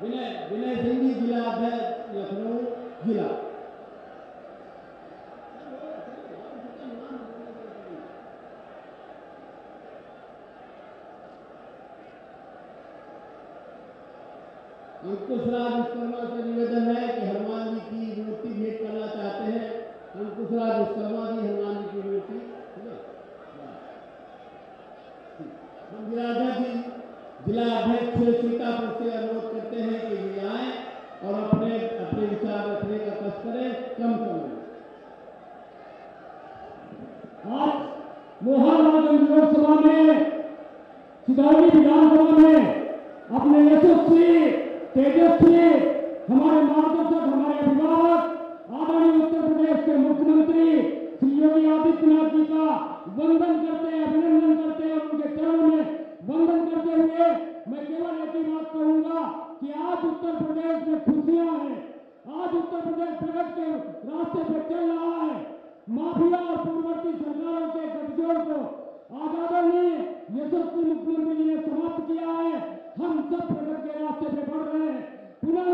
विनय विनय सिंह जी, जिला अध्यक्ष लखनऊ जिला। अंकुश राज विश्वकर्मा से निवेदन है कि हनुमान जी की मूर्ति भेंट करना चाहते हैं। अंकुश राज विश्वकर्मा जी हनुमान जी की मूर्ति, हम जिला अध्यक्ष सीतापुर से अनुरोध करते हैं कि वे आए और अपने अपने विचार रखने का कष्ट करें कम समय। आज मोहनलालगंज लोकसभा में, सिधौली विधानसभा में अपने यशस्वी तेजस्वी हमारे मार्गदर्शक, हमारे अभिभावक, आदरणीय उत्तर प्रदेश के मुख्यमंत्री श्री योगी आदित्यनाथ जी का वंदन करते हैं, अभिनंदन करते हैं और उनके चरणों में वंदन करते हुए मैं केवल एक ही बात कहूंगा कि आज उत्तर प्रदेश में खुशियां हैं। आज उत्तर प्रदेश प्रगति के रास्ते पर चल रहा है। माफिया और पूर्ववर्ती सरकारों के गठजोड़ को आज आदरणीय यशस्वी मुख्यमंत्री जी ने समाप्त किया है। हम सब प्रगति के रास्ते पे बढ़ रहे हैं। पुनः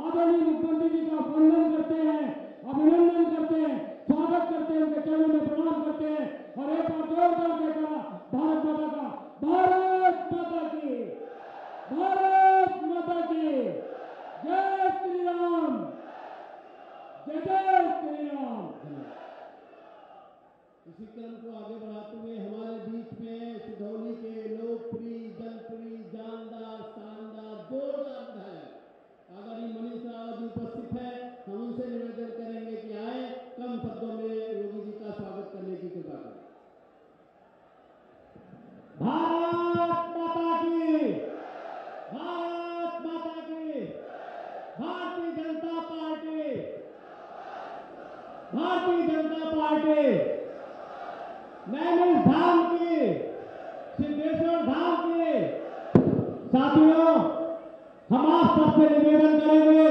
आदरणीय मुख्यमंत्री जी का वंदन करते हैं, अभिनंदन करते हैं, स्वागत करते हैं, उनके चरणों में प्रणाम करते हैं और एक बार जोरदार देकर भारत माता का, भारत माता की, भारत माता की जय श्री राम, जय जय श्री राम। इसी क्रम को आगे बढ़ाते हुए हमारे बीच में सिधौली के लोकप्रिय, जनप्रिय, जानदार, शानदार, जोरदार विधायक आदरणीय मनीष रावत जी उपस्थित है। हम उनसे निवेदन करेंगे कि आए, कम शब्दों में योगी जी का स्वागत करने की कृपा करें। भारत माता की, भारत माता की, भारतीय जनता पार्टी, भारतीय जनता पार्टी नैमिष धाम की, सिद्धेश्वर धाम की। साथियों, हम आप सबसे निवेदन करेंगे,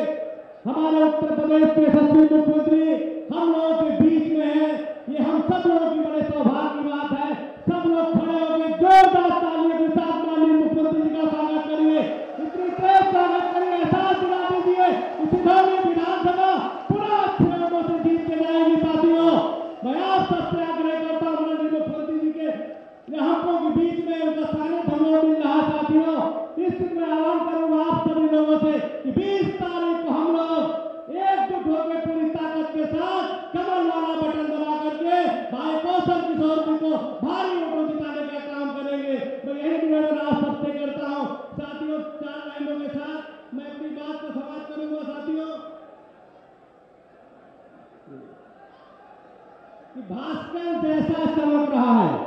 हमारे उत्तर प्रदेश के यशस्वी मुख्यमंत्री हम लोगों के बीच में है। ये हम सब लोगों की बड़े सौभाग्य की बात है। सब लोग खड़े होकर जोरदार तालियों के साथ माननीय मुख्यमंत्री जी का स्वागत करिए। इतनी तेज स्वागत करिए, एहसास दिला दीजिए सिधौली विधानसभा पूरा अच्छे लोगों से जीत के जाएगी। साथियों, मैं आप सबसे आग्रह करता हूँ माननीय मुख्यमंत्री जी के हमको के बीच में उनका स्वागत हम लोग मिल रहा। साथियों, इस मैं आह्वान करूंगा आप सभी लोगों से कि 20 तारीख को हम लोग एकजुट होकर पूरी ताकत के साथ कमल वाला बटन दबा करके भाई कौशल किशोर जी को भारी वोटों जिताने का काम करेंगे। मैं यही निवेदन आप सबसे करता हूँ। साथियों, 4 लाइनों के साथ मैं अपनी बात को समाप्त करूंगा। साथियों, कि भास्कर जैसा चमक रहा है,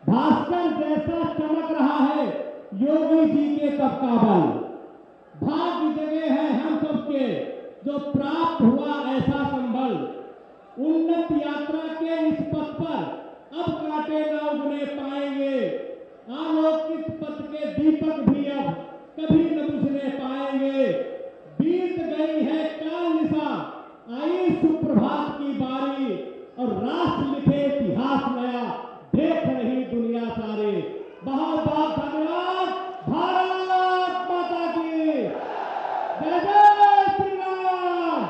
भास्कर जैसा चमक रहा है योगी जी के तब का बल। भाग्य जगह है हम सबके जो प्राप्त हुआ ऐसा संबल। उन्नत यात्रा के इस पथ पर अब कांटे न उगने पाएंगे। आलोकित पथ के दीपक भी अब कभी न बुझने पाएंगे। बीत गई है काल निशा, आई सुप्रभात की बारी और राष्ट्र लिखे इतिहास नया देख रही दुनिया सारे। बहुत बहुत धन्यवाद। भारत माता की जय, जय श्री राम,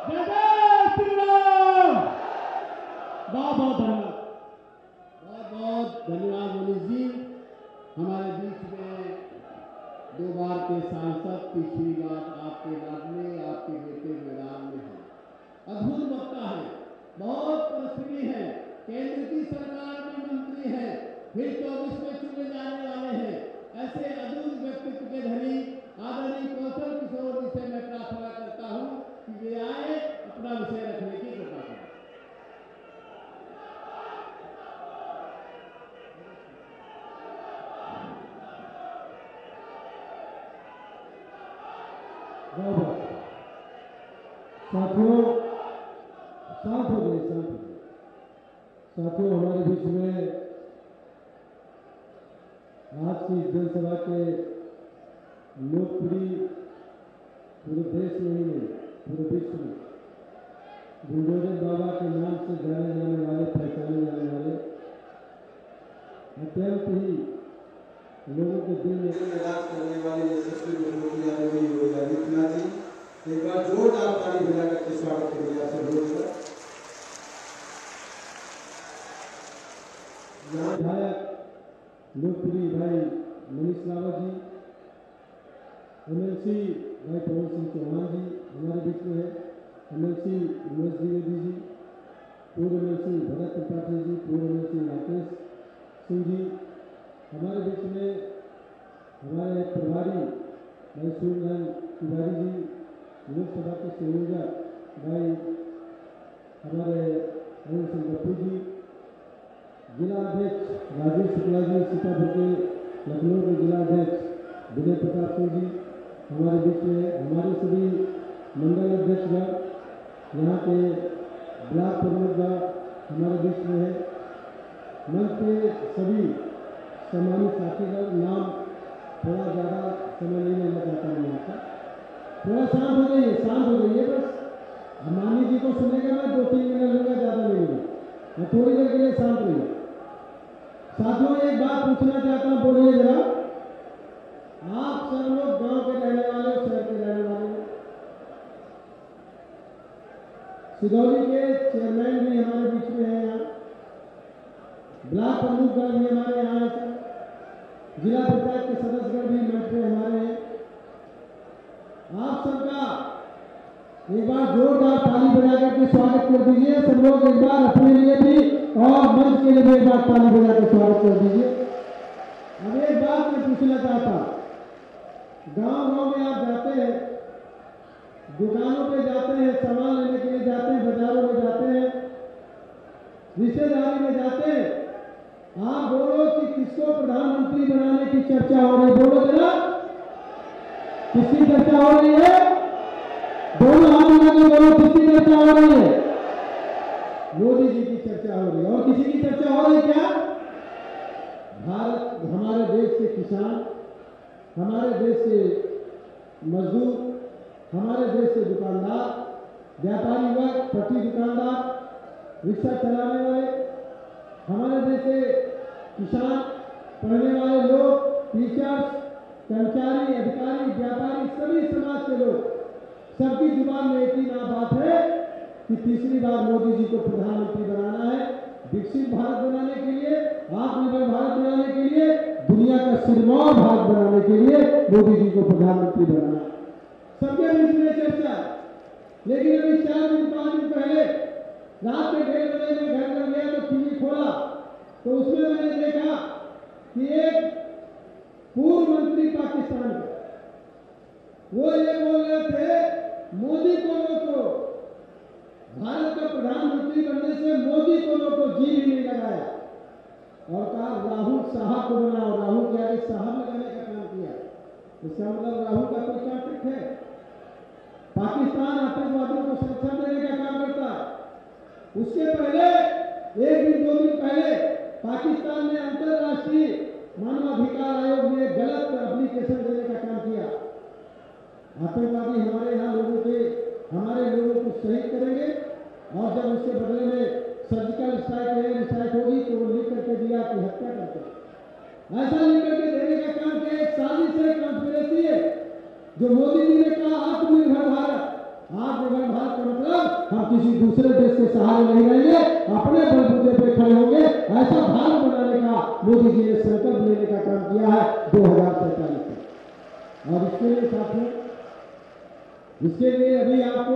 जय जय श्री राम। बहुत बहुत धन्यवाद। बहुत बहुत धन्यवाद मनीष जी। हमारे बीच में 2 बार के सांसद, तीसरी बार आपके लाडले, आपके बेटे मैदान में हैं। अद्भुत वक्ता है, बहुत परिश्रमी है, केंद्र की सरकार में मंत्री है, फिर 24 में चुने जाने वाले हैं। ऐसे अद्भुत व्यक्तित्व के धनी आदरणीय कौशल किशोर जी से मैं प्रार्थना करता हूं कि वे आए, अपना विषय रखने की कृपा करें। साथियों, शांत हो गए, शांत हो गए। साथियों, हमारे बीच में आज की जनसभा के लोकप्रिय, पूरे देश में ही नहीं पूरे विश्व में बुलडोजर बाबा के नाम से जाने जाने वाले, पहचाने जाने वाले, अत्यंत ही लोगों के दिल में राज करने वाले जोरदार ताली बजा करके स्वागत करिए आप सब लोगों का। यहाँ विधायक लोकप्रिय भाई मनीष रावत जी, MLC भाई पवन सिंह चौहान जी हमारे बीच में है, MLC उमेश द्विवेदी जी, पूर्व MLC भरत त्रिपाठी जी, पूर्व MLC राकेश सिंह जी हमारे बीच में, हमारे प्रभारी भाई सूर्यनारायण तिवारी जी, लोकसभा के संयोजक भाई हमारे अरुण सिंह पप्पू जी, जिला अध्यक्ष राजेश शुक्ला जी, सीतापुर के लखनऊ के जिला अध्यक्ष विजय प्रताप सिंह जी हमारे बीच में, हमारे सभी मंडल अध्यक्षगण, यहाँ के ब्लॉक प्रमुखगण हमारे बीच में है, मंच के सभी सम्मानित साथीगण, नाम थोड़ा ज़्यादा समय नहीं लेना चाहता हूँ आपका, थोड़ा शांत हो जाइए बस। मानी जी को सुनेगा मैं 2-3 मिनट लूँगा, ज़्यादा नहीं लूँगा, मैं थोड़ी देर के लिए शांत रहिए। साथियों एक बात पूछना चाहता हूँ, बोलिए जरा, आप सब लोग गांव के रहने वाले, शहर के रहने वाले, सिदौली के चेयरमैन भी हमारे बीच में है, यहाँ ब्लॉक प्रमुखगण भी हमारे यहाँ है, जिला पंचायत के सदस्यगण भी मंच में हमारे हैं। आप सबका एक बार जोरदार ताली बजा करके स्वागत कर दीजिए। सब लोग एक बार अपने लिए भी और मंच के लिए भी एक बार ताली बजा कर स्वागत कर दीजिए। अब एक बात मैं पूछना चाहता हूँ, गांव में आप जाते हैं, दुकानों पे जाते हैं, सामान लेने के लिए जाते हैं, बाजारों में जाते हैं, रिश्तेदारी में जाते हैं, आप बोलो कि किसको प्रधानमंत्री बनाने की चर्चा हो रही, बोलो जरा, किसकी चर्चा हो रही है? दोनों हाथ मिला के बोलो, किसकी चर्चा हो रही है? मोदी जी की चर्चा हो रही है। और किसी की चर्चा हो रही है क्या? भारत, हमारे देश के किसान, हमारे देश के मजदूर, हमारे देश के दुकानदार, व्यापारी वर्ग, पट्टी दुकानदार, रिक्शा चलाने वाले, हमारे देश के किसान, पढ़ने वाले लोग, टीचर्स, कर्मचारी, अधिकारी, व्यापारी, सभी समाज के लोग, सबकी जुबान में एक ही ना बात है कि तीसरी बार मोदी जी को प्रधानमंत्री बनाना है। विकसित भारत बनाने के लिए, आत्मनिर्भर भारत बनाने के लिए, दुनिया का सिरमौर भारत बनाने के लिए मोदी जी को प्रधानमंत्री बनाना, सबके बीच में चर्चा। लेकिन अभी 4 दिन 5 दिन पहले रात के 1:30 बजे मैं घर पर गया तो टीवी खोला तो उसमें मैंने देखा कि एक पूर्व मंत्री पाकिस्तान के, वो ये बोल रहे थे मोदी को रोको, भारत का प्रधानमंत्री बनने से मोदी को रोको, जी भी नहीं लगाया, और कहा राहुल साहब को बनाओ। राहुल के आगे साहब लगाने का काम किया, इसका मतलब राहुल का कोई कॉन्ट्रैक्ट है। पाकिस्तान आतंकवादियों को संरक्षण देने का काम करता है। उसके पहले 1 दिन 2 दिन पहले पाकिस्तान ने अंतर्राष्ट्रीय मानवाधिकार आयोग में गलत एप्लीकेशन देने का काम किया। आतंकवादी हमारे यहाँ हमारे लोगों को शहीद करेंगे, और जब उसके बदले में सर्जिकल स्ट्राइक होगी तो वो लिख करके दिया कि हत्या करते, ऐसा लिख करके देने का काम किया। एक साजिश है, कॉन्स्पिरेसी है। जो मोदी जी ने कहा आत्मनिर्भर भारत, आत्मनिर्भर भारत का मतलब हम किसी दूसरे देश के सहारे नहीं रहेंगे, अपने बलबूते पे खड़े होंगे, ऐसा भारत बनाने का मोदी जी ने संकल्प लेने का काम किया है 2047 में। और इसके लिए साथियों, इसके लिए अभी आपको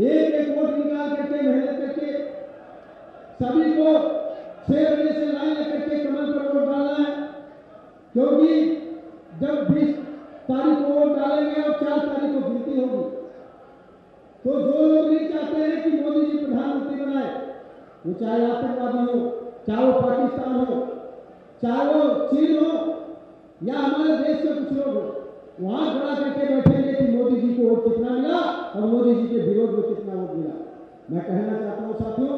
एक वोट निकाल करके, मेहनत करके, सभी को 6 बजे से लाइन लेकर के कमल पर वोट डालना है, क्योंकि जब 20 तारीख को वोट डालेंगे और 4 तारीख को गिनती होगी, तो जो लोग नहीं चाहते हैं कि मोदी जी प्रधानमंत्री बनाए, वो चाहे आतंकवादी हो, चाहे वो पाकिस्तान हो, चाहे वो चीन हो, या हमारे देश के कुछ लोग हो, वहां खड़ा करके बैठेंगे कि मोदी जी को वोट कितना मिला और मोदी जी के विरोध में कितना वोट मिला। मैं कहना चाहता हूं साथियों,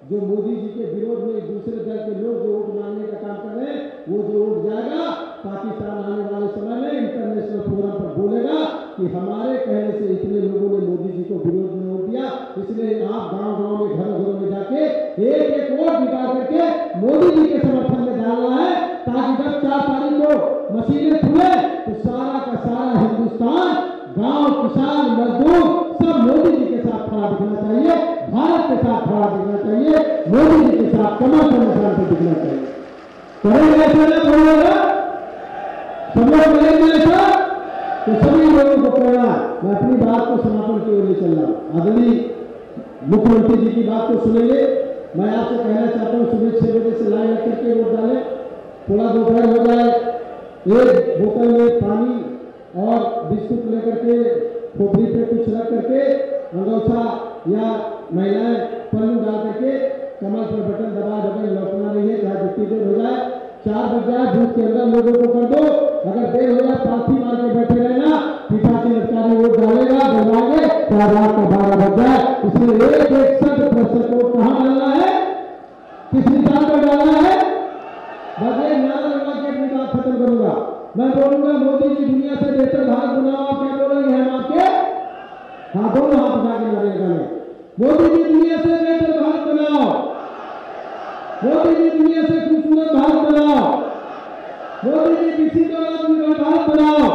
जो मोदी जी के विरोध में दूसरे दल के लोग जो वोट मांगने का काम कर रहे हैं, वो जो वोट जाएगा पाकिस्तान आने वाले समय में इंटरनेशनल फोरम पर बोलेगा कि हमारे कहने से इतने लोगों ने मोदी जी को विरोध में वोट दिया, इसलिए आप गांव-गांव में, घरों-घरों में जाके एक वोट निकाल करके मोदी जी के समर्थन में डालना है, ताकि जब 4 तारीख को मशीनें खुले तो सारा का सारा हिंदुस्तान, गांव, किसान, मजदूर, खड़ा दिखना चाहिए, भारत के साथ खड़ा दिखना चाहिए, मोदी जी के साथ कमर के निशान पर दिखना चाहिए। करेंगे ऐसा ना करेगा, सब लोग करेंगे ऐसा, तो सभी लोगों को कहना। मैं अपनी बात को समापन की ओर ले चल रहा हूं। आदरणीय मुख्यमंत्री जी की बात को सुनेंगे। मैं आपसे कहना चाहता हूं, सुबह 6 बजे से लाइन लग करके वोट डालें, थोड़ा दोपहर हो जाए, एक बोतल में पानी और बिस्कुट लेकर के खोपड़ी पे कुछ रख करके अंगोछा या महिलाएं पल्लू डाल करके कमर पर बटन दबा लौटना नहीं है, चाहे जितनी देर हो जाए, 4 बज जाए, बूथ के अंदर लोगों को कर दो। अगर देर हो जाए पालथी मार के बैठे रहना, पिताजी लटकाने वोट डालेगा, डलवाएंगे, 4 रात का 12 बज जाए। इसलिए एक शब्द प्रतिशत वोट कहाँ डालना है, किस निशान पर डालना है, बस एक नारा लगा के अपनी बात खत्म करूंगा। मैं बोलूंगा मोदी जी दुनिया से बेहतर भारत बनाओ। आप क्या बोलेंगे हम आपके? हाँ, दोनों हाथ उठा के मारे गाने। मोदी जी दुनिया से बेहतर भारत बनाओ, मोदी जी दुनिया से खूबसूरत भारत बनाओ, मोदी जी किसी का भारत बनाओ,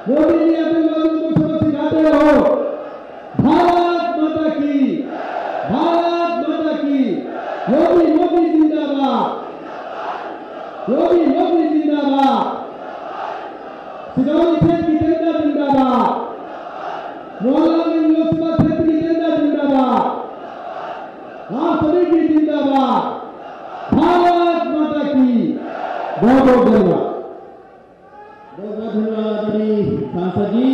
मोदी जी अपने लोगों को सबक सिखाते रहो। भारत माता की, भारत माता की। योगी मोदी जिंदाबाद, योगी मोदी जिंदाबाद, सिरौली क्षेत्र की जनता जिंदाबाद, मोहल्लागंज लोकसभा क्षेत्र की जनता जिंदाबाद, आप सभी की जिंदाबाद। भारत माता की। बहुत बहुत धन्यवाद। बहुत बहुत धन्यवाद आदरणीय सांसद जी।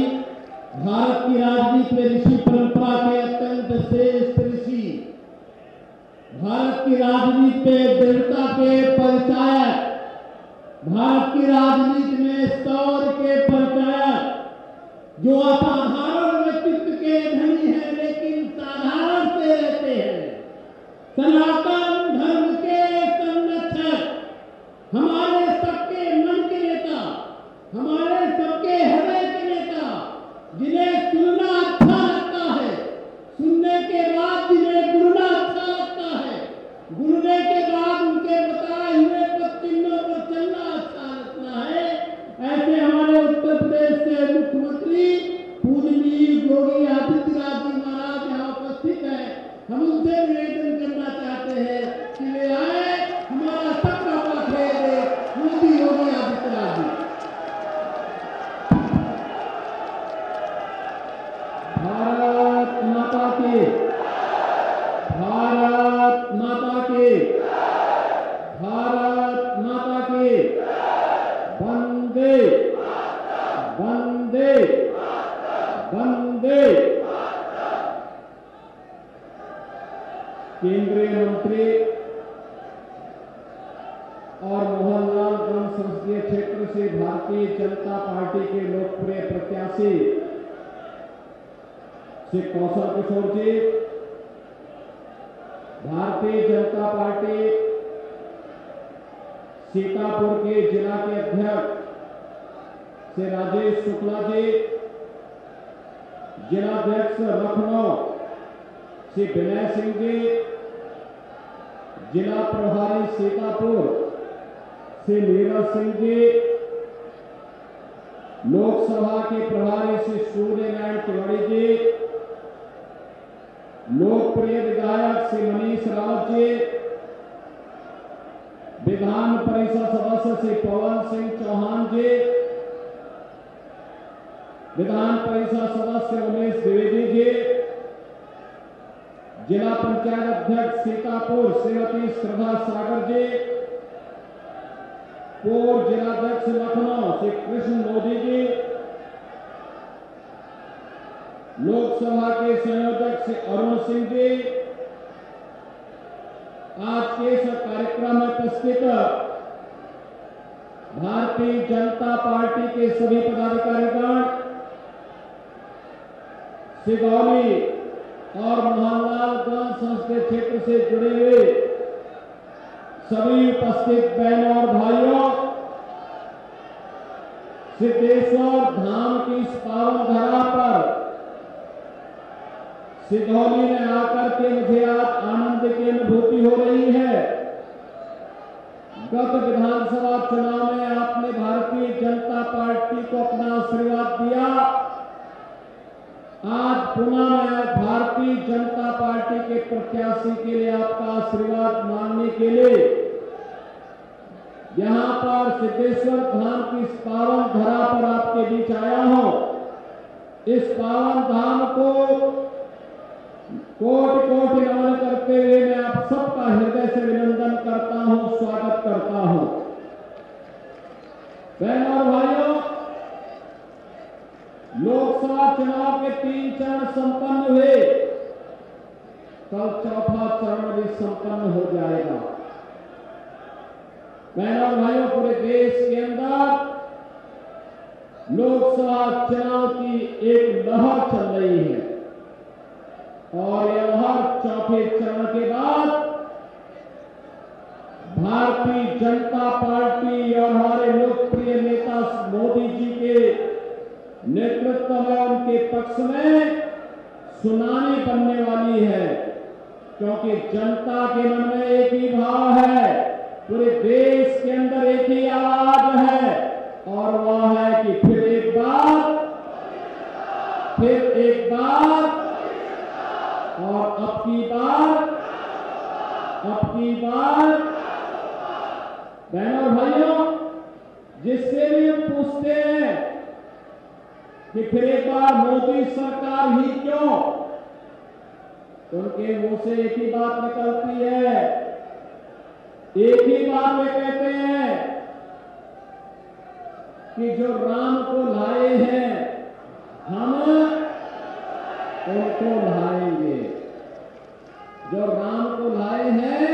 भारत की राजनीति में ऋषि परंपरा के अत्यंत श्रेष्ठ ऋषि, भारत की राजनीति में दृढ़ता के परिचायक, भारत की राजनीति में शौर्य के परिचायक, जो असाधारण व्यक्तित्व के धनी हैं लेकिन साधारण से रहते हैं, सनातन धर्म के संरक्षक, हमारे सबके मन के नेता, हमारे सबके हृदय के नेता, जिन्हें सुनना अच्छा लगता है, सुनने के बाद जिन्हें गुरना अच्छा लगता है, गुरने के बाद उनके बताए हुए पत्तियों पर चलना अच्छा लगता है, ऐसे हमारे उत्तर प्रदेश के मुख्यमंत्री पूजनीय योगी आदित्यनाथ जी महाराज यहाँ उपस्थित हैं। हम उनसे निवेदन करना चाहते हैं कि वे आए, हमारा सबका पक्ष ले मोदी योगी आदित्यनाथ जी। भारत माता की, भारत माता की, भारत माता की। वंदे वंदे वंदे। केंद्रीय मंत्री और मोहनलालगंज संसदीय क्षेत्र से भारतीय जनता पार्टी के लोकप्रिय प्रत्याशी श्री कौशल किशोर जी, भारतीय जनता पार्टी सीतापुर के जिला के अध्यक्ष श्री राजेश शुक्ला जी, जिलाध्यक्ष लखनऊ श्री विनय सिंह जी, जिला प्रभारी सीतापुर श्री नीरज सिंह जी, लोकसभा के प्रभारी श्री सूर्य नारायण तिवारी जी, लोकप्रिय विधायक श्री मनीष रावत जी, विधान परिषद सदस्य श्री पवन सिंह चौहान जी, विधान परिषद सदस्य उमेश द्विवेदी जी, जिला पंचायत अध्यक्ष सीतापुर श्रीमती श्रद्धा सागर जी, पूर्व जिलाध्यक्ष लखनऊ श्री कृष्ण मोदी जी, लोकसभा के संयोजक श्री अरुण सिंह जी, आज के इस कार्यक्रम में उपस्थित भारतीय जनता पार्टी के सभी पदाधिकारीगण, सिगौली और मोहनलालगंज संसदीय क्षेत्र से जुड़े हुए सभी उपस्थित बहनों और भाइयों, सिद्धेश्वर धाम की इस पावन धरा पर सिगौली में आकर के मुझे आज आनंद की अनुभूति हो रही है। गत विधानसभा चुनाव में आपने भारतीय जनता पार्टी को अपना आशीर्वाद दिया। आज पुनः मैं भारतीय जनता पार्टी के प्रत्याशी के लिए आपका आशीर्वाद मांगने के लिए यहां पर सिद्धेश्वर धाम की इस पावन धरा पर आपके बीच आया हूं। इस पावन धाम को कोटि कोटि नमन करते हुए मैं आप सबका हृदय से अभिनंदन करता हूं, स्वागत करता हूं। बहनों और भाइयों, लोकसभा चुनाव के 3 चरण संपन्न हुए, कल चौथा चरण भी संपन्न हो जाएगा। बहनों और भाइयों, पूरे देश के अंदर लोकसभा चुनाव की एक लहर चल रही है और यह लहर चौथे चरण के बाद भारतीय जनता पार्टी और हमारे लोकप्रिय नेता मोदी जी के नेतृत्व में, उनके पक्ष में सुनामी बनने वाली है, क्योंकि जनता के मन में एक ही भाव है, पूरे देश के अंदर एक ही आवाज है और वह है कि फिर एक बार और अब की बार बहनों और भाइयों, जिससे भी हम पूछते हैं कि फिर एक बार मोदी सरकार ही क्यों, उनके मुंह से एक ही बात निकलती है, एक ही बात वे कहते हैं कि जो राम को लाए हैं हम उनको लाएंगे। जो राम को लाए हैं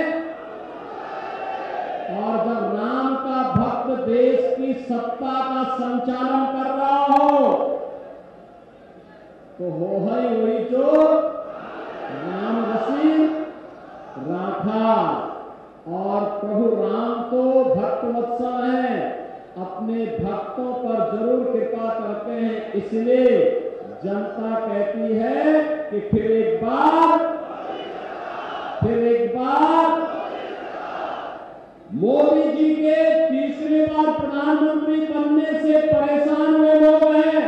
और जब राम का भक्त देश की सत्ता का संचालन कर रहा हो तो हो है वही जो राम रसी राखा। और प्रभु राम तो भक्तवत्सल हैं, अपने भक्तों पर जरूर कृपा करते हैं, इसलिए जनता कहती है कि फिर एक बार मोदी जी के तीसरी बार प्रधानमंत्री बनने से परेशान हुए लोग हैं,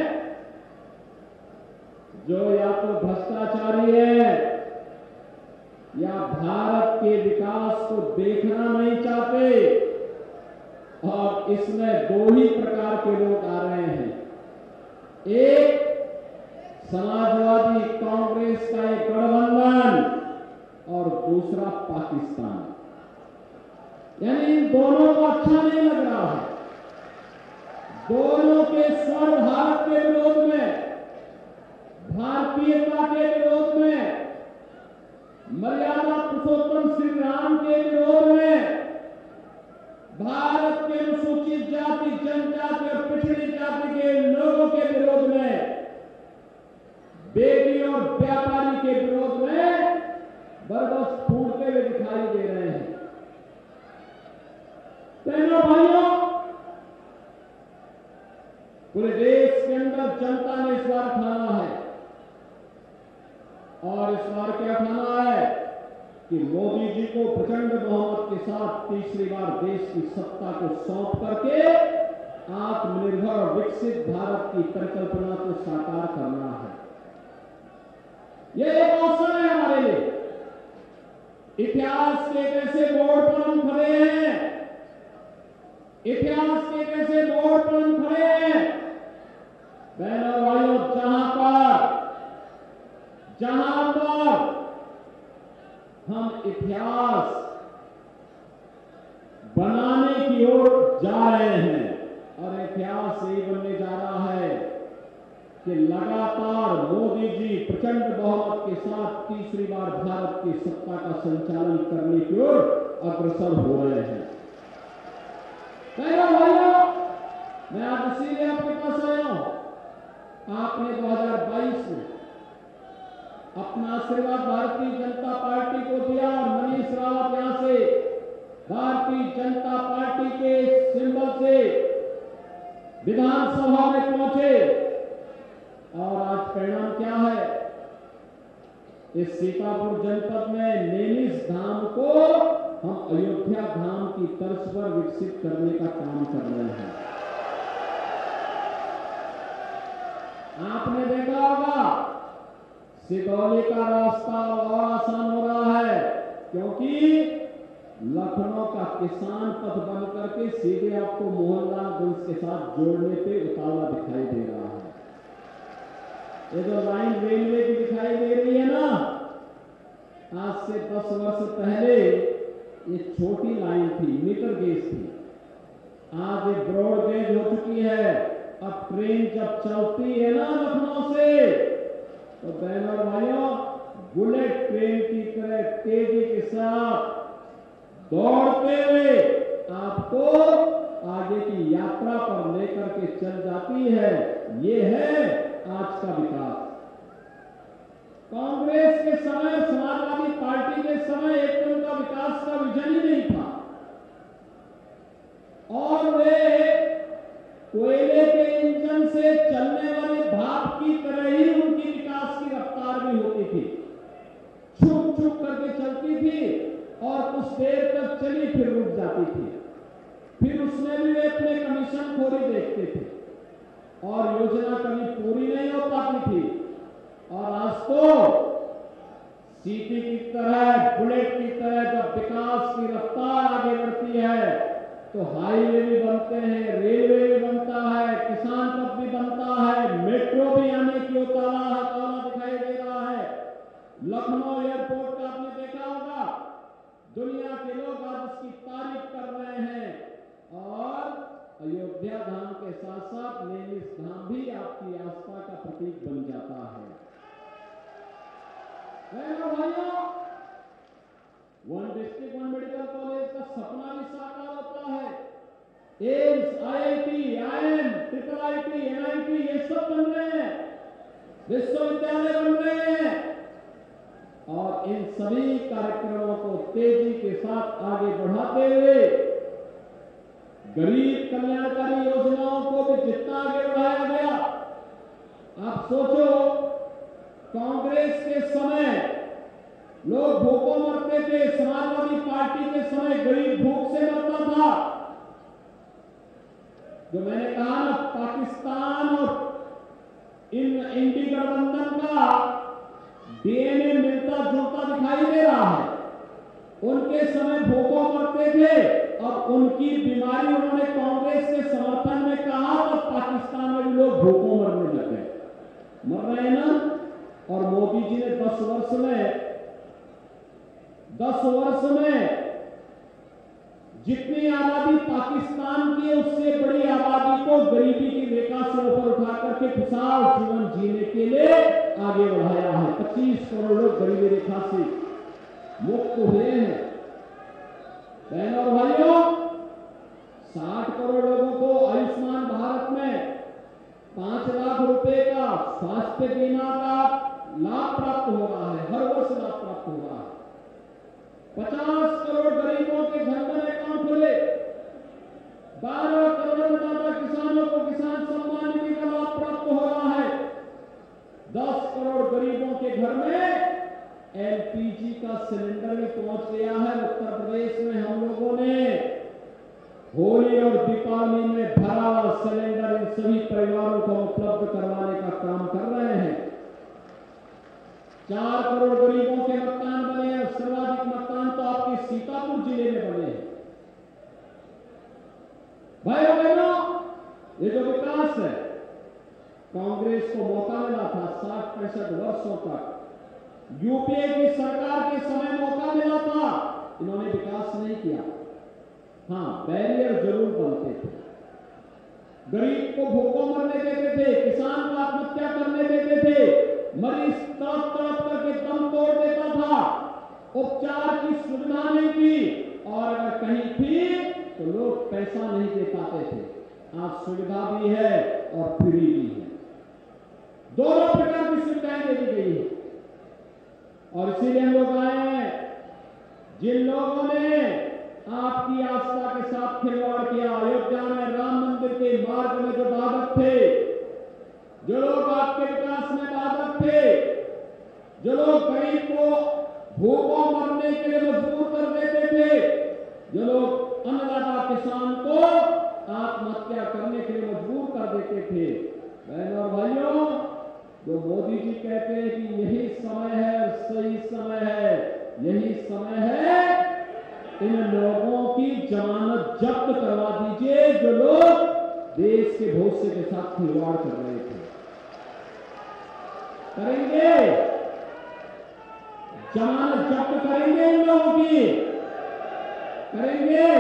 जो या तो भ्रष्टाचारी है या भारत के विकास को देखना नहीं चाहते, और इसमें 2 ही प्रकार के लोग आ रहे हैं। एक समाजवादी कांग्रेस का एक गठबंधन और दूसरा पाकिस्तान, यानी इन दोनों को अच्छा नहीं लग रहा है। दोनों के स्वर भारत के विरोध में, भारतीयता के विरोध में, मर्यादा पुरुषोत्तम श्री राम के विरोध में, भारत के अनुसूचित जाति, जनजाति और पिछड़ी जाति के लोगों के विरोध में, बेटी और व्यापारी के विरोध में बरबस फूटते हुए दिखाई दे रहे हैं। बहनों भाइयों, पूरे देश के अंदर जनता ने इस बार ठाना है, और इस बार क्या ठाना है कि मोदी जी को प्रचंड बहुमत के साथ तीसरी बार देश की सत्ता को सौंप करके आत्मनिर्भर और विकसित भारत की परिकल्पना को साकार करना है। यह एक अवसर है हमारे लिए। इतिहास के एक ऐसे मोड़ पर हम खड़े हैं, इतिहास के एक ऐसे मोड़ पर हम खड़े हैं बहनों भाइयों, जहां पर हम इतिहास बनाने की ओर जा रहे हैं, और इतिहास यही बनने जा रहा है कि लगातार मोदी जी प्रचंड बहुमत के साथ तीसरी बार भारत की सत्ता का संचालन करने की ओर अग्रसर हो रहे हैं। भाइयों, मैं आज इसीलिए आपके पास आया हूं। आपने 2022 में अपना आशीर्वाद भारतीय जनता पार्टी को दिया और मनीष रावत यहां से भारतीय जनता पार्टी के सिंबल से विधानसभा में पहुंचे, और आज परिणाम क्या है? इस सीतापुर जनपद में नैनीस धाम को हम अयोध्या धाम की तर्ज पर विकसित करने का काम कर रहे हैं। आपने देखा होगा सितौली का रास्ता और आसान हो रहा है, क्योंकि लखनऊ का किसान पथ बन करके सीधे आपको मोहनलालगंज के साथ जोड़ने पे उतावला दिखाई दे रहा है। ये जो लाइन रेलवे की दिखाई दे रही है ना, आज से 10 वर्ष पहले ये छोटी लाइन थी, मीटर गेज थी। आज ये ब्रॉड गेज हो चुकी है। अब ट्रेन जब चलती है ना लखनऊ से, तो बहनों और भाइयों, बुलेट ट्रेन की तरह तेजी के साथ दौड़ते हुए आपको आगे की यात्रा पर लेकर के चल जाती है। ये है आज का विकास। कांग्रेस के समय, समाजवादी पार्टी के समय एक तो उनका विकास का विजन ही नहीं था, और वे कोयले के इंजन से चलने वाले भाप की तरह ही उनकी विकास की रफ्तार भी होती थी। छुप छुप करके चलती थी और कुछ देर तक चली फिर रुक जाती थी। फिर उसमें भी वे अपने कमीशन खोरी देखते थे और योजना कभी पूरी नहीं हो पाती थी। और आज तो सीटी की तरह, बुलेट की तरह जब विकास की रफ्तार आगे बढ़ती है, तो हाईवे भी बनते हैं, रेलवे भी बनता है, किसान पथ भी बनता है, मेट्रो भी आने की उतावला दिखाई दे रहा है। लखनऊ एयरपोर्ट का आपने देखा होगा, दुनिया के लोग आज उसकी तारीफ कर रहे हैं। और अयोध्या धाम के साथ साथ नैमिष धाम भी आपकी आस्था का प्रतीक बन जाता है। भाइयों, one district one medical college का सपना भी साकार होता है। AIIMS, IIT, IIM, IIIT, NIT ये सब बन रहे हैं, विश्वविद्यालय बन रहे हैं। और इन सभी कार्यक्रमों को तेजी के साथ आगे बढ़ाते हुए गरीब कल्याणकारी योजनाओं को भी जितना आगे बढ़ाया गया, आप सोचो, कांग्रेस के समय लोग भूखों मरते थे, समाजवादी पार्टी के समय गरीब भूख से मरता था। जो मैंने कहा ना, पाकिस्तान और इंडी गठबंधन का डीएनए मिलता जुलता दिखाई दे रहा है। उनके समय भूखों मरते थे और उनकी बीमारी उन्होंने कांग्रेस के समर्थन में कहा, तो पाकिस्तान में भी लोग भूखों मरने लग गए, मर रहे हैं ना। और मोदी जी ने 10 वर्ष में जितनी आबादी पाकिस्तान की है, उससे बड़ी आबादी को गरीबी की रेखा से ऊपर उठा करके खुशहाल जीवन जीने के लिए आगे बढ़ाया है। 25 करोड़ लोग गरीबी रेखा से मुक्त हुए हैं। बहनों और भाइयों, 60 करोड़ लोगों को आयुष्मान भारत में 5 लाख रुपए का स्वास्थ्य बीमा का लाभ प्राप्त हो रहा है, हर वर्ष लाभ प्राप्त हो रहा है। 50 करोड़ गरीबों के जनधन अकाउंट खुले, 12 करोड़ अन्नदाता किसानों को किसान सम्मान निधि का लाभ प्राप्त हो रहा है। 10 करोड़ गरीबों के घर में LPG का सिलेंडर भी पहुंच गया है। उत्तर प्रदेश में हम लोगों ने होली और दीपावली में भरा हुआ सिलेंडर इन सभी परिवारों को उपलब्ध करवाने का काम कर रहे हैं। 4 करोड़ गरीबों के मकान बने हैं। सर्वाधिक मकान तो आपके सीतापुर जिले में बने हैं। भाइयों बहनों, ये जो विकास है, कांग्रेस को मौका मिला था 60-65 वर्षों तक, यूपीए की सरकार के समय मौका मिला था, इन्होंने विकास नहीं किया। हाँ, बैरियर जरूर बनते थे, गरीब को भूखों मरने देते थे, किसान को आत्महत्या करने देते थे, मरीज तड़प तड़प करके दम तोड़ देता था, उपचार की सुविधा नहीं थी, और अगर कहीं थी तो लोग पैसा नहीं दे पाते थे। आज सुविधा भी है और फ्री भी है, दोनों प्रकार की सुविधाएं दे दी गई है। और इसीलिए हम लोग आए हैं, जिन लोगों ने आपकी आस्था के साथ खिलवाड़ किया, अयोध्या में राम मंदिर के मार्ग में जो बाधक थे, जो लोग आपके विकास में बाधक थे, जो लोग गरीब को भूखों मरने के लिए मजबूर कर देते थे, जो लोग अन्नदाता किसान को आत्महत्या करने के लिए मजबूर कर देते थे, बहनों और भाइयों, जो मोदी जी कहते हैं कि यही सही समय है। यही समय है इन लोगों की जमानत जब्त करवा दीजिए जो लोग देश के भविष्य के साथ खिलवाड़ कर रहे थे। करेंगे, जमानत जब्त करेंगे इन लोगों की, करेंगे।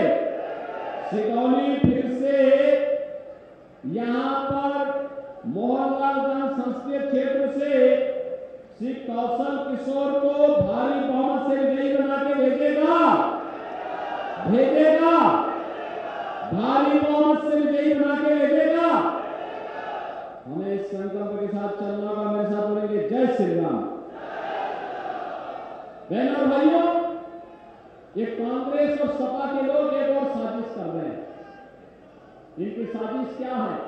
सिगौली फिर से यहां पर मोहनलालगंज संसदीय क्षेत्र से श्री कौशल किशोर को भारी बहुमत से विजयी बना के भेजेगा, भेजेगा, भारी बहुमत से विजयी बना के भेजेगा। हमें इस संकल्प के साथ चलना होगा। मेरे साथ बोलेंगे जय श्री राम। बहनों और भाइयों, ये कांग्रेस और सपा के लोग एक और साजिश कर रहे हैं। इनकी साजिश क्या है?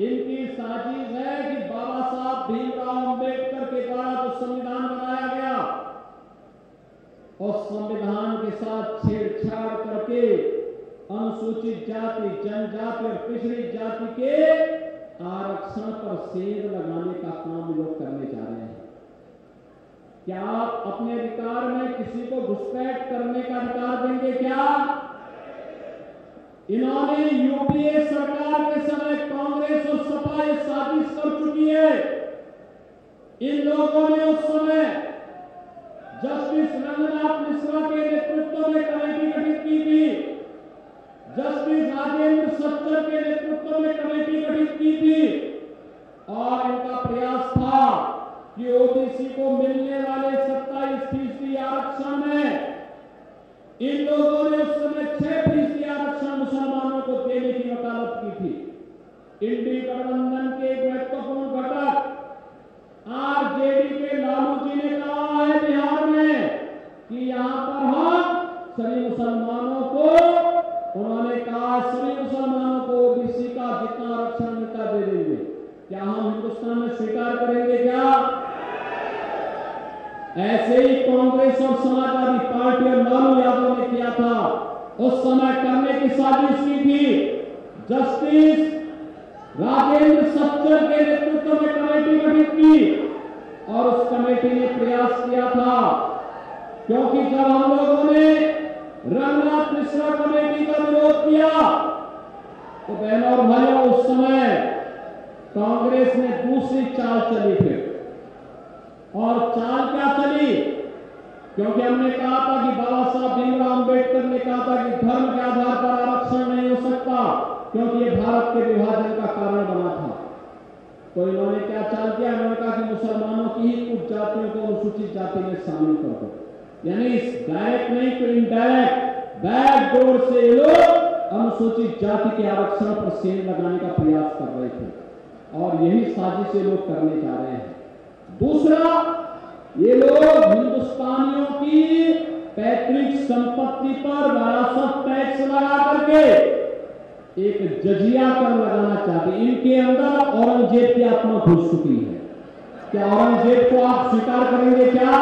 इनकी साजिश है कि बाबा साहब भीमराव अंबेडकर के द्वारा जो संविधान बनाया गया और संविधान के साथ छेड़छाड़ करके अनुसूचित जाति, जनजाति और पिछड़ी जाति के आरक्षण पर सेंध लगाने का काम लोग करने जा रहे हैं। क्या आप अपने अधिकार में किसी को घुसपैठ करने का अधिकार देंगे? क्या इन्होंने यूपीए सरकार के समय कांग्रेस और सपा ये साजिश कर चुकी है। इन लोगों ने उस समय जस्टिस रंगनाथ मिश्रा के नेतृत्व में कमेटी गठित की थी, जस्टिस राजेंद्र सच्चर के नेतृत्व में कमेटी गठित की थी और इनका प्रयास था कि ओबीसी को मिलने वाले 27% आरक्षण में इन लोगों ने उस समय 6% आरक्षण मुसलमानों को देने की वकालत की थी। इंडी गठबंधन के एक महत्वपूर्ण घटक आरजेडी के लालू जी ने कहा है बिहार में कि यहां पर हम सभी मुसलमानों को, उन्होंने कहा सभी मुसलमानों को ओबीसी का जितना आरक्षण मिलता दे देंगे। क्या हम हिंदुस्तान में स्वीकार करेंगे? क्या ऐसे ही कांग्रेस और समाजवादी पार्टी और लालू यादव ने किया था। उस समय करने की साजिश की थी। जस्टिस राजेंद्र सच्चर के नेतृत्व में कमेटी गठित की और उस कमेटी ने प्रयास किया था, क्योंकि जब हम लोगों ने रंगनाथ मिश्रा कमेटी का विरोध किया तो बहनों और भाइयों उस समय कांग्रेस ने दूसरी चाल चली फिर। और चाल क्या चली? क्योंकि हमने कहा था कि बाबा साहब भीमराव अंबेडकर ने कहा था कि धर्म के आधार पर आरक्षण नहीं हो सकता, क्योंकि ये भारत के विभाजन का कारण बना था। तो इन्होंने क्या चाल किया? इन्होंने कहा कि मुसलमानों की ही कुछ जातियों को अनुसूचित जाति में शामिल कर दो। यानी इस डायरेक्ट नहीं तो इनडायरेक्ट बैकडोर से ये लोग अनुसूचित जाति के आरक्षण पर सेंध लगाने का प्रयास कर रहे थे और यही साजिश ये लोग करने जा रहे हैं। दूसरा, ये लोग हिंदुस्तानियों की पैतृक संपत्ति पर विरासत टैक्स लगा करके एक जजिया कर लगाना चाहते। इनके अंदर औरंगजेब की आत्मा घुस चुकी है। क्या औरंगजेब को आप स्वीकार करेंगे? क्या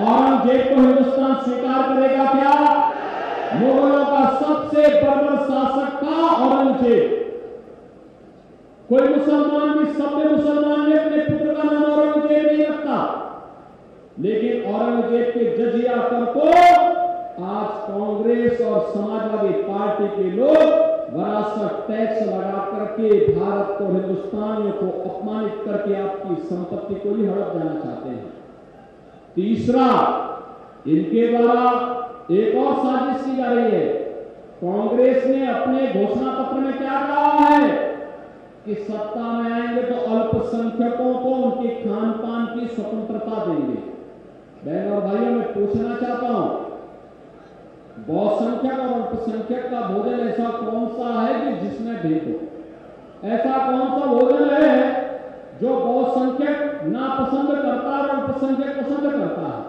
औरंगजेब को हिंदुस्तान स्वीकार करेगा? क्या मुगलों का सबसे बर्बर शासक था औरंगजेब। कोई मुसलमान भी, सभ्य मुसलमान ने अपने पुत्र का नाम औरंगजेब नहीं रखता, लेकिन औरंगजेब के जजिया कर को आज कांग्रेस और समाजवादी पार्टी के लोग विरासत टैक्स लगा करके भारत को, हिंदुस्तानियों को अपमानित करके आपकी संपत्ति को ही हड़प जाना चाहते हैं। तीसरा, इनके द्वारा एक और साजिश की जा रही है। कांग्रेस ने अपने घोषणा पत्र में क्या कहा है कि सत्ता में आएंगे तो अल्पसंख्यकों को उनके खान पान की स्वतंत्रता देंगे। बहनों और भाइयों, मैं पूछना चाहता हूं, बहुसंख्यक और अल्पसंख्यक का भोजन ऐसा कौन सा है कि जिसमें भेद हो? ऐसा कौन सा भोजन है जो बहुसंख्यक नापसंद करता है और अल्पसंख्यक पसंद करता है?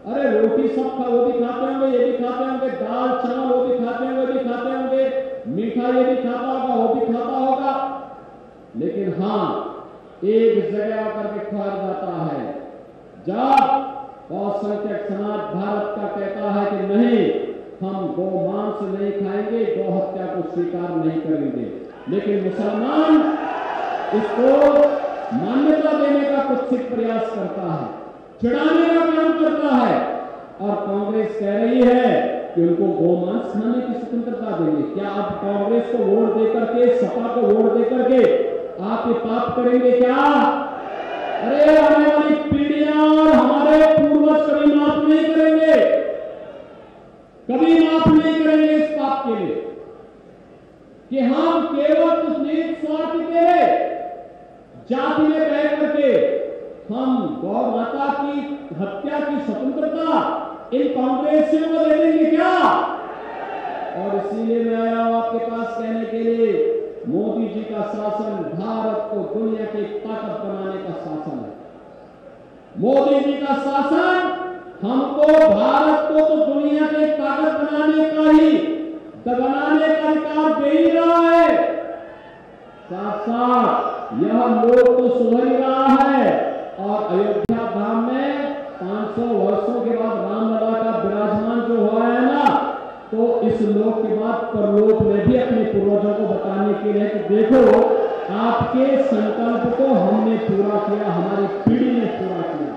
अरे रोटी सब वो भी खाते होंगे, ये भी खाते होंगे, दाल चावल वो भी खाते होंगे, भी खाते होंगे, मीठा ये भी खाता होगा, वो भी खाता होगा, लेकिन हाँ, एक जगह आकर के खाया जाता है जब बहुसंख्यक समाज भारत का कहता है कि नहीं, हम गौ मांस नहीं खाएंगे, गौ हत्या को स्वीकार नहीं करेंगे, लेकिन मुसलमान इसको मान्यता देने का कुत्सित प्रयास करता है। चिढ़ाने का काम करता है। और कांग्रेस कह रही है कि उनको गोमांस खाने की स्वतंत्रता देंगे। क्या आप कांग्रेस को वोट देकर के, सपा को वोट देकर के आप ये पाप करेंगे क्या? अरे आने वाली पीढ़ियां और हमारे पूर्वज कभी माफ नहीं करेंगे, कभी माफ नहीं करेंगे इस पाप के लिए कि हम केवल कुछ नीच स्वार्थ के जाति में रह करके हम गौ माता की हत्या की स्वतंत्रता इन कांग्रेसियों को दे देंगे क्या? और इसीलिए मैं आया हूं आपके पास कहने के लिए, मोदी जी का शासन भारत को दुनिया की ताकत बनाने का शासन है। मोदी जी का शासन हमको, भारत को तो दुनिया की ताकत बनाने का ही, बनाने का अधिकार दे ही रहा है, साथ साथ यह लोग तो सुधर ही रहा है। और अयोध्या धाम में 500 वर्षों के बाद रामलला का विराजमान जो हुआ है ना, तो इस लोक के बाद परलोक में भी अपने पूर्वजों को बताने के लिए कि देखो आपके संकल्प को हमने पूरा किया, हमारी पीढ़ी ने पूरा किया।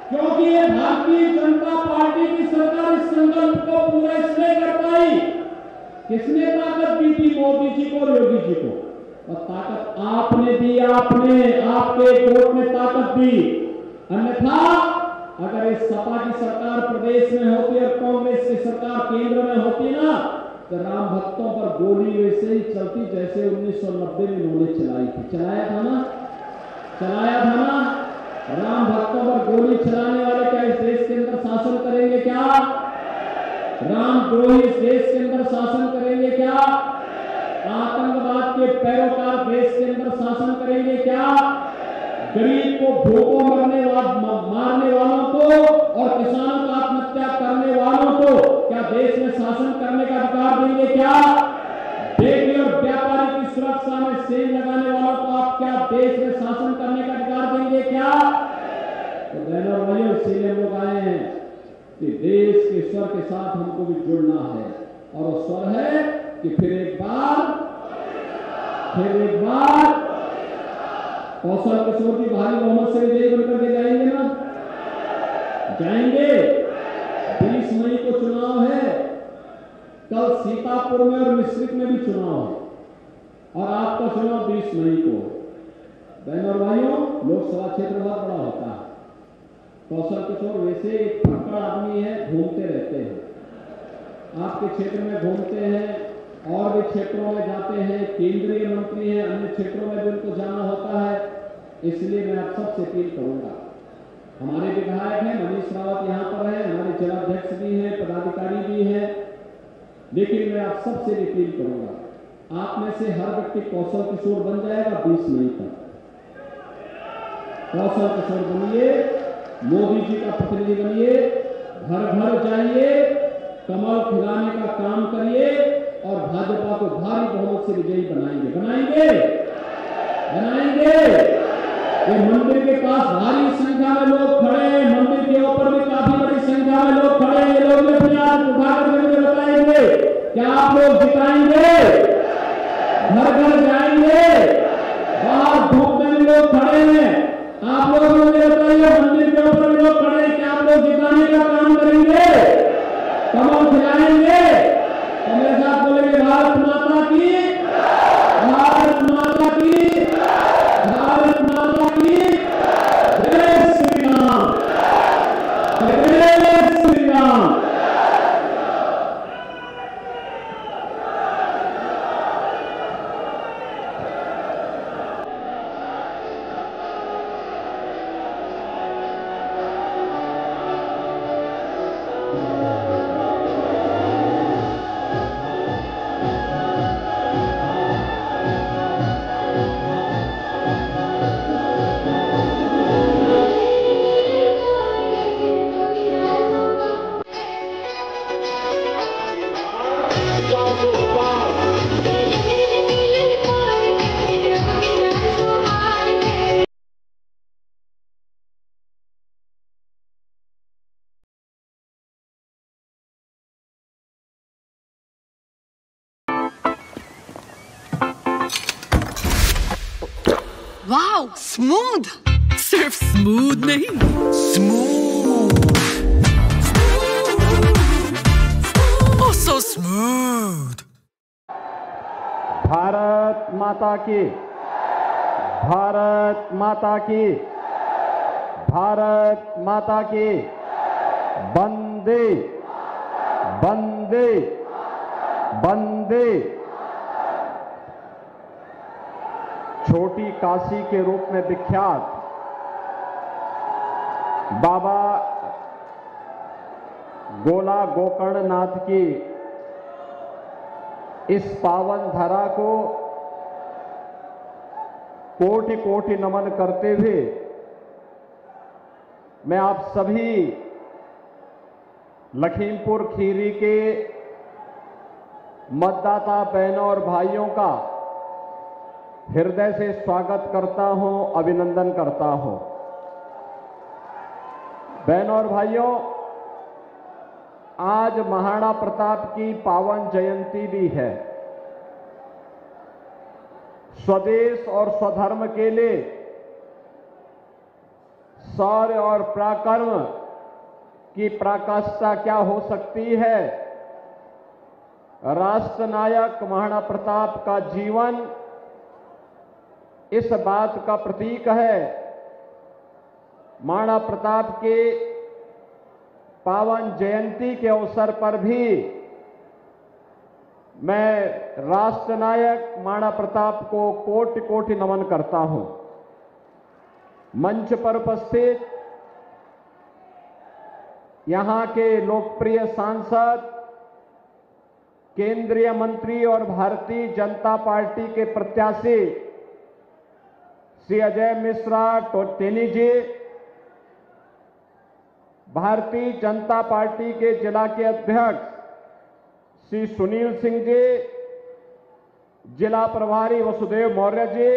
क्योंकि ये भारतीय जनता पार्टी की सरकार इस संकल्प को पूरा इसलिए कर पाई, किसने ताकत दी थी? मोदी जी को, योगी जी को। और ताकत आपने दी, आपके वोट ने ताकत दी। अन्यथा अगर इस सपा की सरकार प्रदेश में होती और कांग्रेस की सरकार केंद्र में होती ना, तो राम भक्तों पर गोली वैसे ही चलती जैसे 1990 में उन्होंने चलाई थी। चलाया था ना? राम भक्तों पर गोली चलाने वाले क्या इस देश के अंदर शासन करेंगे क्या? रामद्रोही इस देश के अंदर शासन करेंगे क्या? आतंकवाद के पैरोकार देश के अंदर शासन करेंगे क्या? गरीब को भूखों मारने वालों को और किसानों को आत्महत्या करने वालों को क्या देश में शासन करने का अधिकार देंगे क्या? बेटी और व्यापारी की सुरक्षा में सेंध लगाने वालों को आप क्या देश में शासन करने का अधिकार देंगे क्या? तो बहनों और भाइयों, इसीलिए हम लोग आए हैं कि देश के स्वर के साथ हमको भी जुड़ना है। और वो स्वर है कि फिर एक बार कौशल किशोर जी भारी बहुमत से विजयी बनकर के जाएंगे ना? जाएंगे। 20 मई को चुनाव है, कल सीतापुर में और मिश्रिक में भी चुनाव है, और आपका चुनाव 20 मई को। बहनों और भाइयों, लोकसभा क्षेत्र बहुत बड़ा होता है। कौशल किशोर वैसे एक फक्कड़ आदमी है, घूमते रहते हैं, आपके क्षेत्र में घूमते हैं और भी क्षेत्रों में जाते हैं, केंद्रीय मंत्री हैं, अन्य क्षेत्रों में भी उनको जाना होता है। इसलिए मैं आप सबसे अपील करूंगा, हमारे विधायक हैं मनीष रावत यहाँ पर है, हमारे जिलाध्यक्ष भी हैं, पदाधिकारी भी हैं, लेकिन मैं आप सबसे अपील करूंगा, आप में से हर व्यक्ति कौशल किशोर बन जाएगा 20 मई तक। कौशल किशोर बनिए, मोदी जी का प्रतिनिधि बनिए, घर घर जाइए, कमल खिलाने का काम करिए और भाजपा को भारी बहुमत से विजयी बनाएंगे। ये मंदिर के पास भारी संख्या में लोग खड़े हैं, मंदिर के ऊपर भी काफी बड़ी संख्या में लोग खड़े हैं। लोग अपने हाथ उठाकर मुझे बताएंगे, क्या आप लोग जिताएंगे? घर घर जाएंगे, बाहर धूप में लोग खड़े हैं, आप लोग मुझे बताइए, मंदिर के ऊपर लोग खड़े हैं, क्या आप लोग जिताने का काम करेंगे? कमल खिलाएंगे? तो मेरे साथ बोलेंगे, भारत माता की, भारत माता की, भारत माता की जय श्री राम, जय श्री राम। Wow, smooth! सिर्फ स्मूथ नहीं, स्मूथ, ओह सो स्मूथ। भारत माता की, भारत माता की, भारत माता की, वंदे वंदे वंदे। छोटी काशी के रूप में विख्यात बाबा गोला गोकर्णनाथ की इस पावन धरा को कोटि कोटि नमन करते हुए मैं आप सभी लखीमपुर खीरी के मतदाता बहनों और भाइयों का हृदय से स्वागत करता हूं, अभिनंदन करता हूं। बहनों और भाइयों, आज महाराणा प्रताप की पावन जयंती भी है। स्वदेश और स्वधर्म के लिए शौर्य और पराक्रम की पराकाष्ठा क्या हो सकती है। राष्ट्र नायक महाराणा प्रताप का जीवन इस बात का प्रतीक है। महाराणा प्रताप के पावन जयंती के अवसर पर भी मैं राष्ट्र नायक महाराणा प्रताप को कोटि कोटि नमन करता हूं। मंच पर उपस्थित यहां के लोकप्रिय सांसद, केंद्रीय मंत्री और भारतीय जनता पार्टी के प्रत्याशी श्री अजय मिश्रा टेनी जी, भारतीय जनता पार्टी के जिला के अध्यक्ष श्री सुनील सिंह जी, जिला प्रभारी वसुदेव मौर्य जी,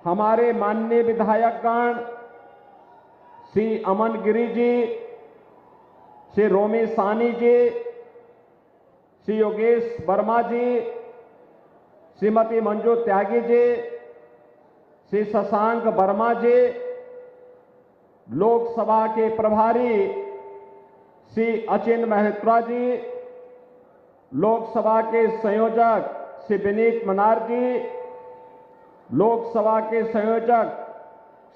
हमारे माननीय विधायकगण श्री अमन गिरी जी, श्री रोमी सानी जी, श्री योगेश वर्मा जी, श्रीमती मंजू त्यागी जी, श्री शशांक वर्मा जी, लोकसभा के प्रभारी श्री अचिन महत्रा जी, लोकसभा के संयोजक श्री विनीत मनार जी, लोकसभा के संयोजक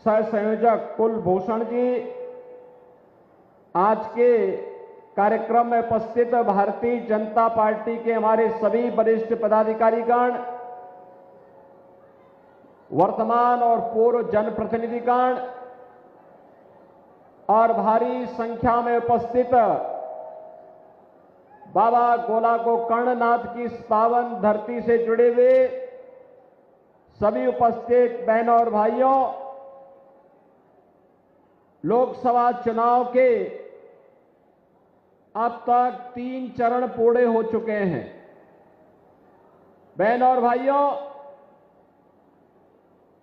सह संयोजक कुलभूषण जी, आज के कार्यक्रम में उपस्थित भारतीय जनता पार्टी के हमारे सभी वरिष्ठ पदाधिकारीगण, वर्तमान और पूर्व जनप्रतिनिधिगण और भारी संख्या में उपस्थित बाबा गोला गोकर्णनाथ की इस पावन धरती से जुड़े हुए सभी उपस्थित बहनों और भाइयों, लोकसभा चुनाव के अब तक 3 चरण पूरे हो चुके हैं। बहनों और भाइयों,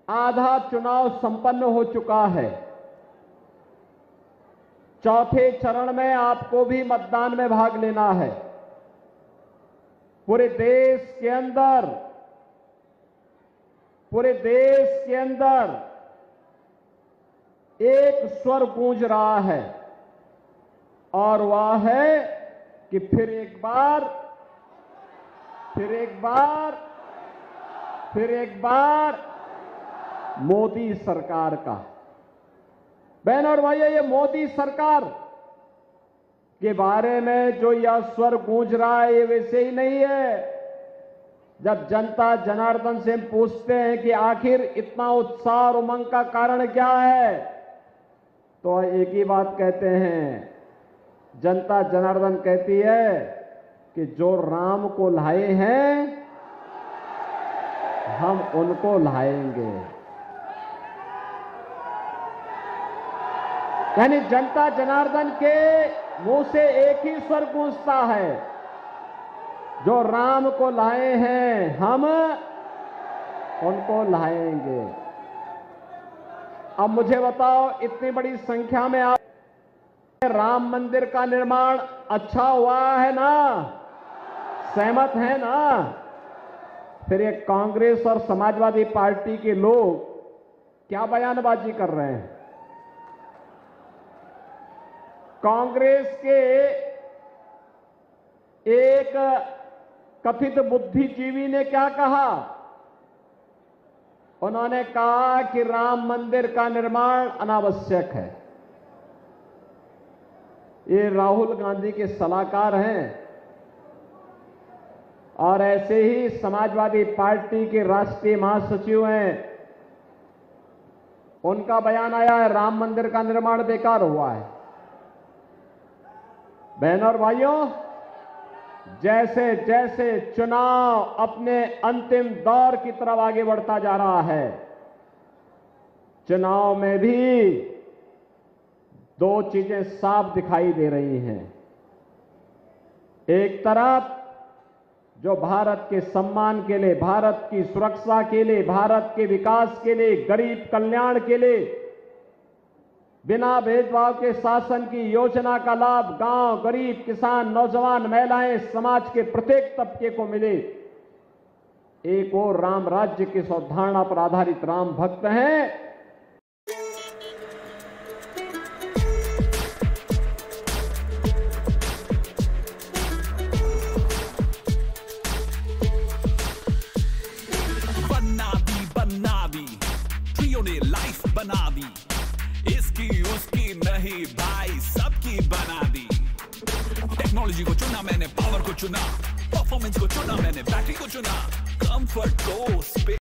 आधा चुनाव संपन्न हो चुका है। चौथे चरण में आपको भी मतदान में भाग लेना है। पूरे देश के अंदर एक स्वर गूंज रहा है और वह है कि फिर एक बार मोदी सरकार का। बहनों और भाइयों, ये मोदी सरकार के बारे में जो यह स्वर गूंज रहा है, ये वैसे ही नहीं है। जब जनता जनार्दन से पूछते हैं कि आखिर इतना उत्साह और उमंग का कारण क्या है, तो एक ही बात कहते हैं। जनता जनार्दन कहती है कि जो राम को लाए हैं हम उनको लाएंगे। यानी जनता जनार्दन के मुंह से एक ही स्वर गूंजता है, जो राम को लाए हैं हम उनको लाएंगे। अब मुझे बताओ, इतनी बड़ी संख्या में आप राम मंदिर का निर्माण अच्छा हुआ है ना, सहमत है ना? फिर ये कांग्रेस और समाजवादी पार्टी के लोग क्या बयानबाजी कर रहे हैं। कांग्रेस के एक कथित बुद्धिजीवी ने क्या कहा, उन्होंने कहा कि राम मंदिर का निर्माण अनावश्यक है। ये राहुल गांधी के सलाहकार हैं और ऐसे ही समाजवादी पार्टी के राष्ट्रीय महासचिव हैं, उनका बयान आया है राम मंदिर का निर्माण बेकार हुआ है। बहनों और भाइयों, जैसे जैसे चुनाव अपने अंतिम दौर की तरफ आगे बढ़ता जा रहा है, चुनाव में भी दो चीजें साफ दिखाई दे रही हैं। एक तरफ जो भारत के सम्मान के लिए, भारत की सुरक्षा के लिए, भारत के विकास के लिए, गरीब कल्याण के लिए बिना भेदभाव के शासन की योजना का लाभ गांव, गरीब, किसान, नौजवान, महिलाएं, समाज के प्रत्येक तबके को मिले। एक और राम राज्य की अवधारणा पर आधारित राम भक्त हैं। ट्रियो ने लाइफ बना दी, इसकी उसकी नहीं भाई सबकी बना दी। टेक्नोलॉजी को चुना मैंने, पावर को चुना, परफॉर्मेंस को चुना मैंने, बैटरी को चुना, कंफर्ट को